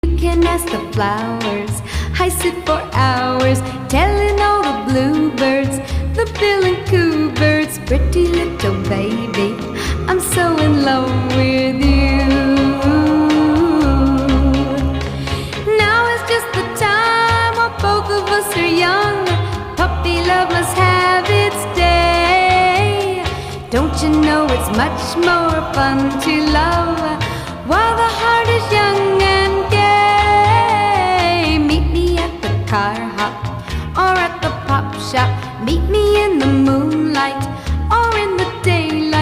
You can ask the flowers. I sit for hours telling all the bluebirds, the bill and coo birds, pretty little baby, I'm so in love with you. Now is just the time while both of us are young. Puppy love must have its day. Don't you know it's much more fun to love while the heart is young